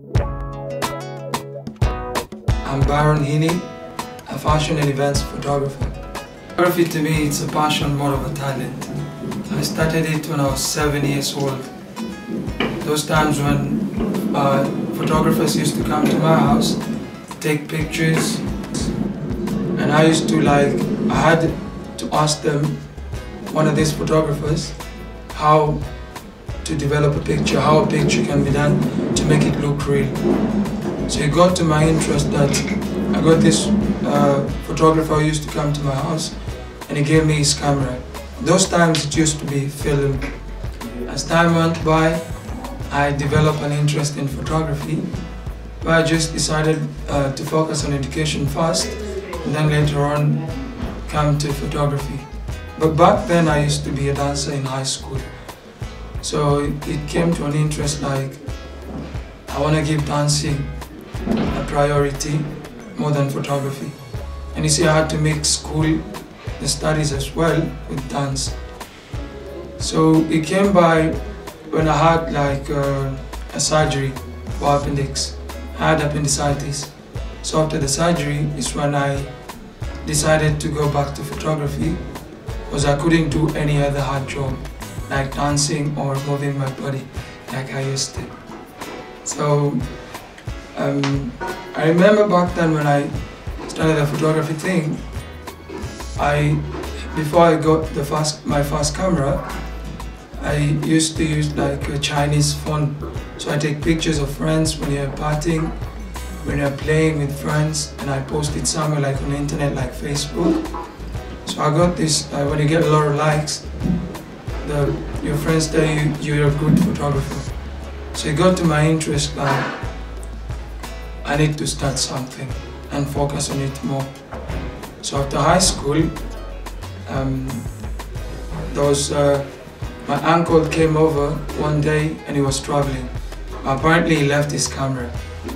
I'm Byron Heenie, a fashion and events photographer. Photography to me, it's a passion more of a talent. I started it when I was 7 years old. Those times when photographers used to come to my house, take pictures, and I used to I had to ask them, one of these photographers, how to develop a picture, how a picture can be done to make it look real. So it got to my interest that I got this photographer who used to come to my house, and he gave me his camera. Those times it used to be film. As time went by, I developed an interest in photography, but I just decided to focus on education first, and then later on come to photography. But back then I used to be a dancer in high school. So it came to an interest I want to give dancing a priority more than photography. And you see, I had to mix school, the studies as well, with dance. So it came by when I had a surgery for appendix. I had appendicitis. So after the surgery is when I decided to go back to photography, because I couldn't do any other hard job, like dancing or moving my body like I used to. So I remember back then when I started the photography thing, before I got my first camera, I used to use a Chinese phone. So I take pictures of friends when you're partying, when you're playing with friends, and I post it somewhere on the internet like Facebook. So I got this, when you get a lot of likes, your friends tell you you're a good photographer. So it got to my interest I need to start something and focus on it more. So after high school, my uncle came over one day and he was traveling. Apparently he left his camera.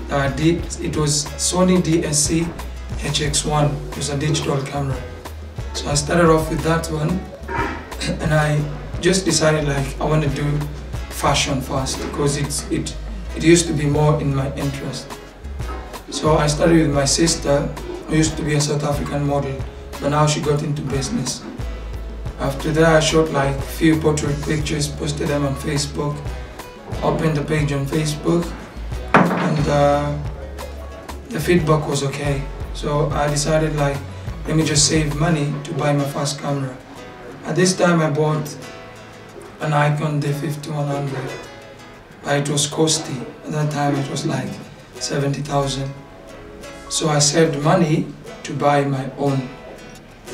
It was Sony DSC HX1, it was a digital camera. So I started off with that one, and I just decided I want to do fashion first because it used to be more in my interest. So I started with my sister, who used to be a South African model, but now she got into business. After that I shot a few portrait pictures, posted them on Facebook, opened a page on Facebook, and the feedback was okay. So I decided let me just save money to buy my first camera. At this time I bought an Nikon D5100, but it was costly. At that time it was 70,000. So I saved money to buy my own,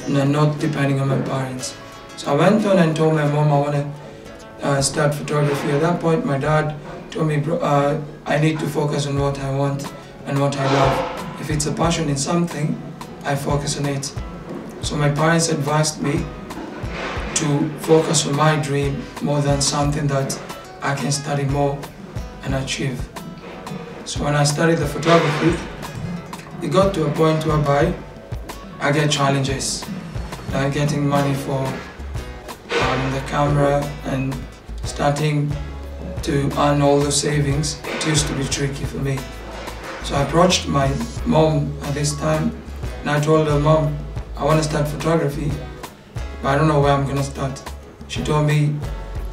and I'm not depending on my parents. So I went on and told my mom I want to start photography. At that point my dad told me, I need to focus on what I want and what I love. If it's a passion in something, I focus on it. So my parents advised me to focus on my dream more than something that I can study more and achieve. So when I studied the photography, it got to a point whereby I get challenges, like getting money for the camera and starting to earn all the savings. It used to be tricky for me. So I approached my mom at this time, and I told her, Mom, I want to start photography, but I don't know where I'm going to start. She told me,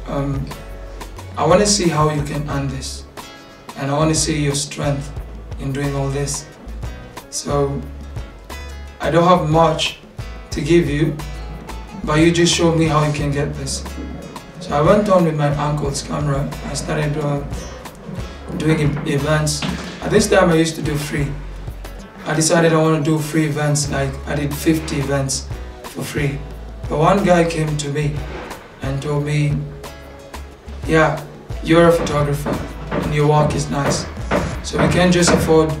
I want to see how you can earn this, and I want to see your strength in doing all this. So I don't have much to give you, but you just show me how you can get this. So I went on with my uncle's camera. I started doing events. At this time I used to do free. I decided I want to do free events, I did 50 events for free. But one guy came to me and told me, yeah, you're a photographer and your work is nice, so we can't just afford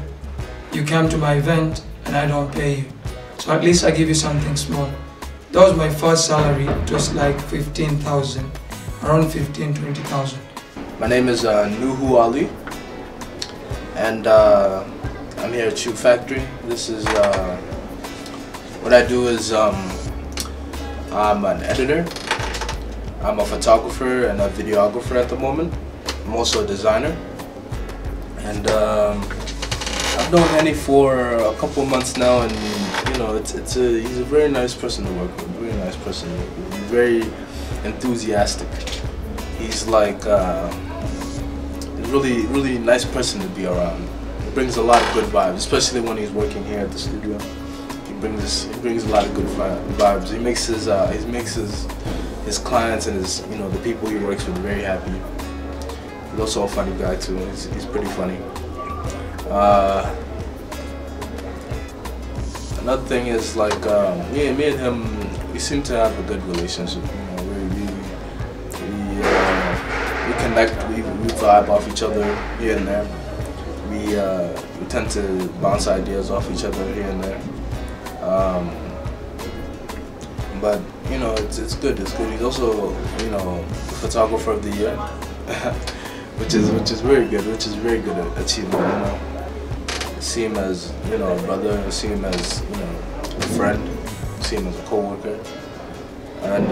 you come to my event and I don't pay you. So at least I give you something small. That was my first salary. It was 15,000, around 20,000. My name is Ndwiga, and I'm here at Shoe Factory. This is what I do is I'm an editor. I'm a photographer and a videographer at the moment. I'm also a designer, And I've known Heenie for a couple months now, and you know, he's a very nice person to work with. Very nice person. He's very enthusiastic. He's like really nice person to be around. He brings a lot of good vibes, especially when he's working here at the studio. He brings a lot of good vibes. He makes his clients and the people he works with very happy. He's also a funny guy too. He's pretty funny. Another thing is like me and him, we seem to have a good relationship. You know, we connect, we vibe off each other here and there. We tend to bounce ideas off each other here and there. But you know, it's good. It's good. He's also, you know, photographer of the year, which is very good. Which is very good achievement. You know, see him as, you know, a brother. See him as, you know, a friend. See him as a co-worker, and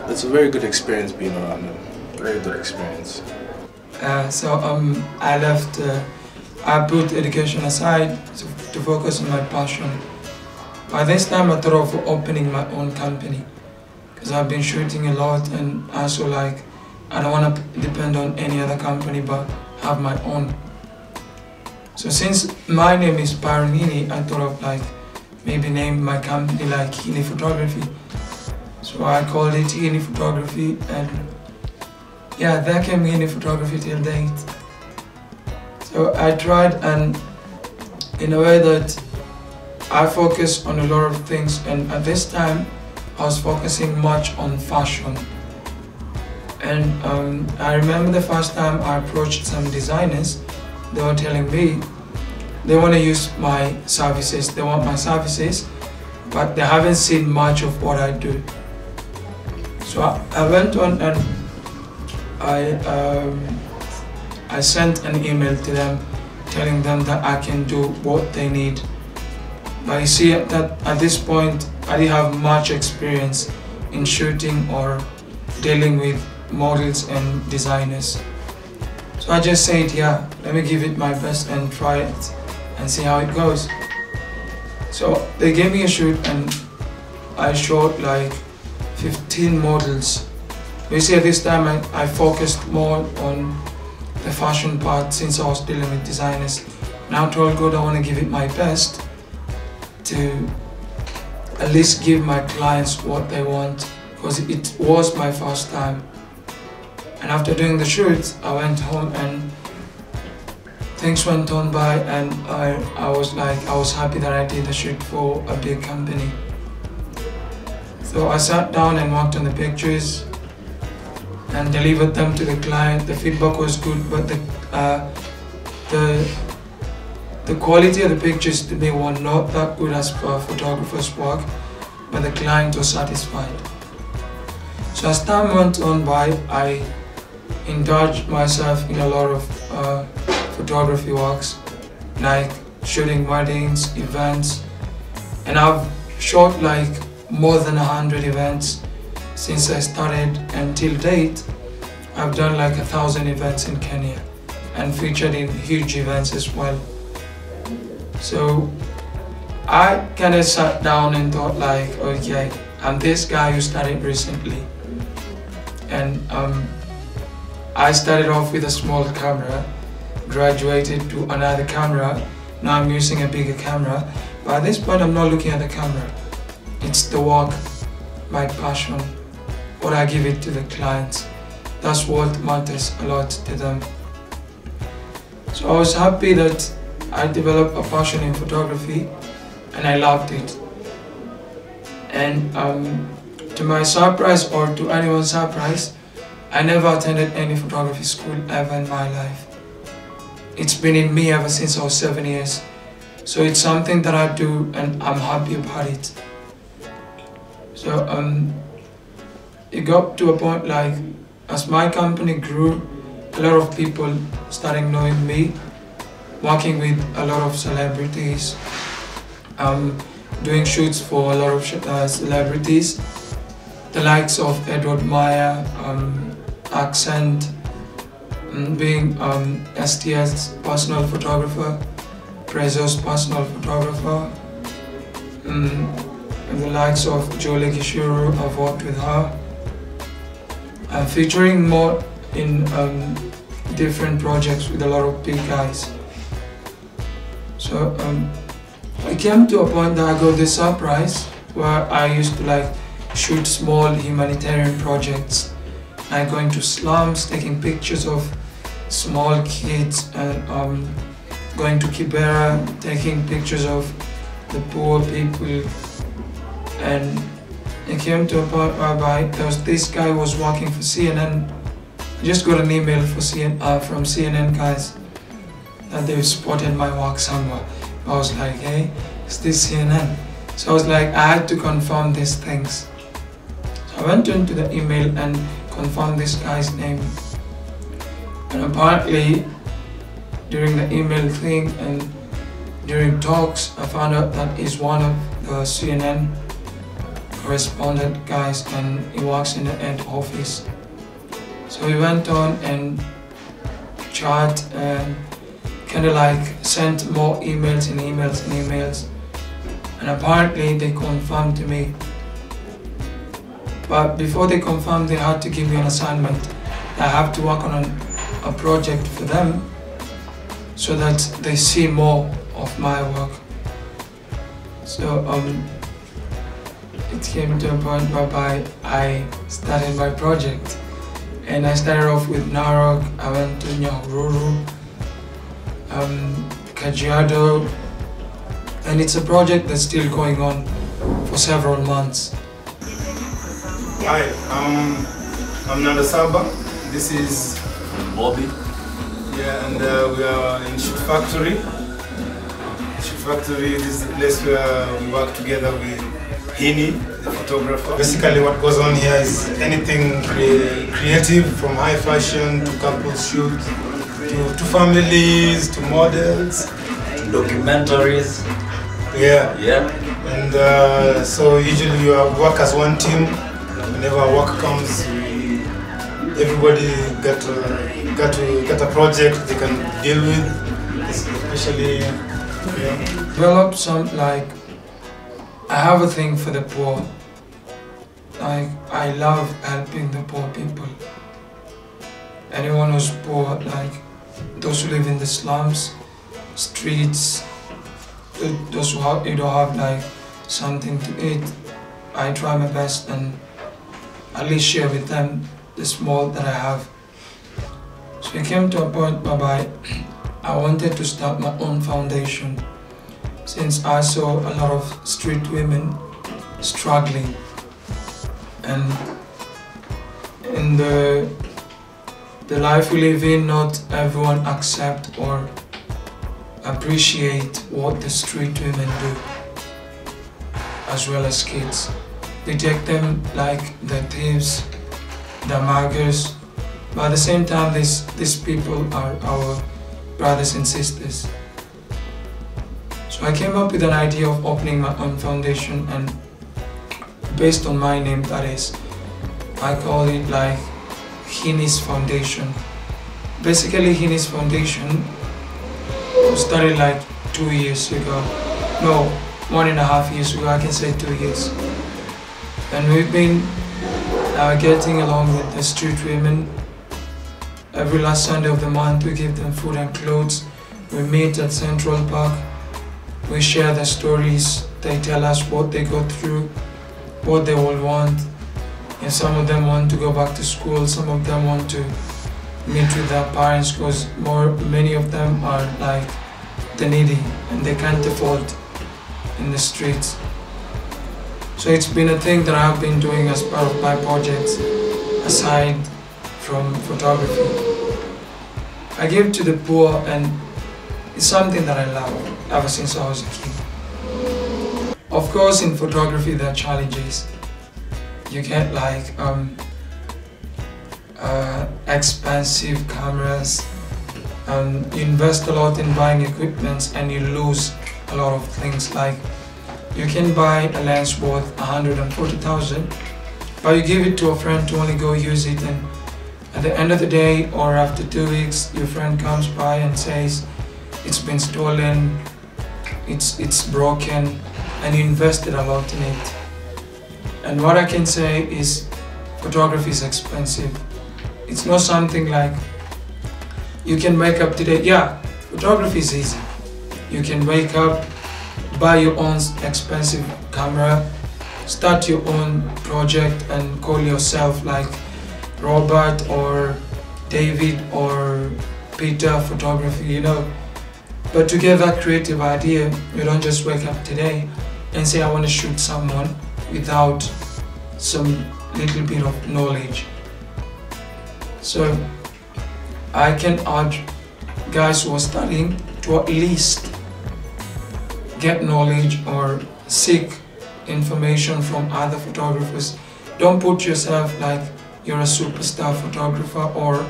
it's a very good experience being around him. Very good experience. I left. I put education aside to focus on my passion. By this time, I thought of opening my own company because I've been shooting a lot, and also like I don't want to depend on any other company but have my own. So since my name is Byron Heenie, I thought of like maybe name my company like Heenie Photography. So I called it Heenie Photography, and yeah, there came Heenie Photography till date. So I tried, and in a way that I focus on a lot of things, and at this time I was focusing much on fashion. And I remember the first time I approached some designers, they were telling me they want to use my services, they want my services, but they haven't seen much of what I do. So I went on and I sent an email to them telling them that I can do what they need. But you see that at this point I didn't have much experience in shooting or dealing with models and designers. So I just said, yeah, let me give it my best and try it and see how it goes. So they gave me a shoot and I shot like 15 models. Basically at this time I focused more on the fashion part since I was dealing with designers. Now I told God I want to give it my best to at least give my clients what they want, because it was my first time. And after doing the shoot, I went home and things went on by, and I was happy that I did the shoot for a big company. So I sat down and worked on the pictures and delivered them to the client. The feedback was good, but the quality of the pictures to me were not that good as per photographer's work, but the client was satisfied. So as time went on by, I indulged myself in a lot of photography works, like shooting weddings, events, and I've shot like more than 100 events since I started, and till date I've done like 1,000 events in Kenya and featured in huge events as well. So I kind of sat down and thought like, okay, I'm this guy who started recently, and I started off with a small camera, graduated to another camera, now I'm using a bigger camera, but at this point I'm not looking at the camera. It's the work, my passion, what I give it to the clients. That's what matters a lot to them. So I was happy that I developed a passion in photography and I loved it. And to my surprise, or to anyone's surprise, I never attended any photography school ever in my life. It's been in me ever since I was 7 years. So it's something that I do and I'm happy about it. So it got to a point like, as my company grew, a lot of people started knowing me, working with a lot of celebrities, doing shoots for a lot of celebrities, the likes of Edward Maya, accent, being STS personal photographer, Prezzo's personal photographer, and the likes of Jolie Gishuru, I've worked with her. Featuring more in different projects with a lot of big guys. So I came to a point that I got this surprise where I used to like shoot small humanitarian projects. I go into slums, taking pictures of small kids, and going to Kibera, taking pictures of the poor people. And it came to a point whereby there was this guy who was working for CNN. I just got an email from CNN guys that they've spotted my work somewhere. I was like, hey, is this CNN? So I was like, I had to confirm these things. So I went into the email and confirmed this guy's name. And apparently, during the email thing and during talks, I found out that he's one of the CNN correspondent guys and he works in the head office. So we went on and chat and kind of like sent more emails and emails and emails. And apparently they confirmed to me. But before they confirmed, they had to give me an assignment. I have to work on a project for them so that they see more of my work. So it came to a point whereby I started my project. And I started off with Narok, I went to Nyahururu, Kajiado, and it's a project that's still going on for several months. Hi, I'm Nanda Saba. This is Ober. Yeah, and we are in Shoot Factory. Shoot Factory is the place where we work together with Heenie, the photographer. Basically what goes on here is anything creative, from high fashion to couple shoot, to families, to models. Documentaries. Yeah. Yeah. And so usually we work as one team. Whenever work comes, everybody got a project they can deal with, especially. Yeah. Develop some like. I have a thing for the poor. Like, I love helping the poor people. Anyone who's poor, like those who live in the slums, streets, those who don't have like something to eat, I try my best and at least share with them the small that I have. So it came to a point whereby I wanted to start my own foundation, since I saw a lot of street women struggling, and in the life we live in, not everyone accept or appreciate what the street women do, as well as kids. They take them like the thieves, the muggers, but at the same time these people are our brothers and sisters. So I came up with an idea of opening my own foundation, and based on my name, that is, I call it like Heenie's Foundation. Basically, Heenie's Foundation started like 2 years ago. No, 1.5 years ago, I can say 2 years. And we've been getting along with the street women. Every last Sunday of the month, we give them food and clothes. We meet at Central Park. We share their stories. They tell us what they go through, what they all want. And some of them want to go back to school, some of them want to meet with their parents, because many of them are like the needy and they can't afford in the streets. So it's been a thing that I've been doing as part of my projects, aside from photography. I give to the poor, and it's something that I love ever since I was a kid. Of course, in photography there are challenges. You get like expensive cameras, you invest a lot in buying equipment and you lose a lot of things. Like, you can buy a lens worth 140,000, but you give it to a friend to only go use it, and At the end of the day, or after 2 weeks, your friend comes by and says, it's been stolen, it's broken, and you invested a lot in it. And what I can say is, photography is expensive. It's not something like you can wake up today. Yeah, photography is easy. You can wake up, buy your own expensive camera, start your own project and call yourself like Robert or David or Peter Photography, you know. But to get that creative idea, you don't just wake up today and say I want to shoot someone without some little bit of knowledge. So I can urge guys who are studying to at least get knowledge or seek information from other photographers. Don't put yourself like you're a superstar photographer or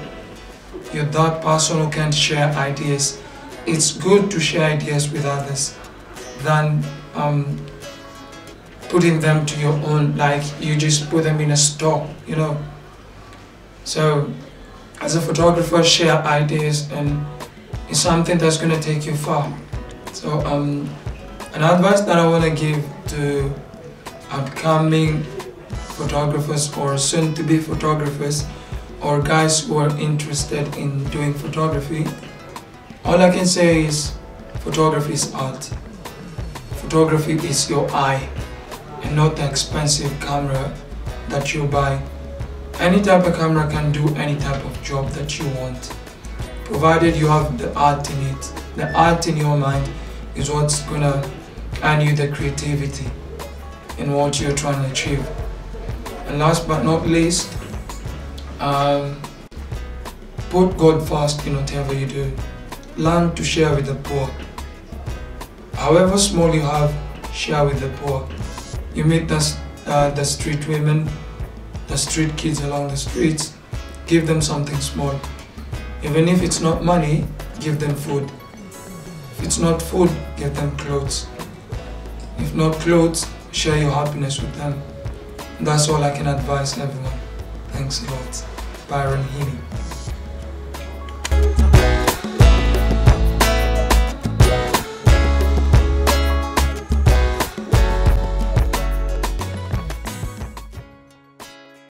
you're that person who can't share ideas. It's good to share ideas with others than putting them to your own, like you just put them in a store, you know. So as a photographer, share ideas, and it's something that's going to take you far. So an advice that I want to give to upcoming photographers or soon-to-be photographers or guys who are interested in doing photography, all I can say is photography is art. Photography is your eye and not the expensive camera that you buy. Any type of camera can do any type of job that you want, provided you have the art in it. The art in your mind is what's gonna earn you the creativity in what you're trying to achieve. And last but not least, put God first in whatever you do. Learn to share with the poor. However small you have, share with the poor. You meet the street women, the street kids along the streets, give them something small. Even if it's not money, give them food. If it's not food, give them clothes. If not clothes, share your happiness with them. That's all I can advise everyone. Thanks a lot. Byron, Heenie.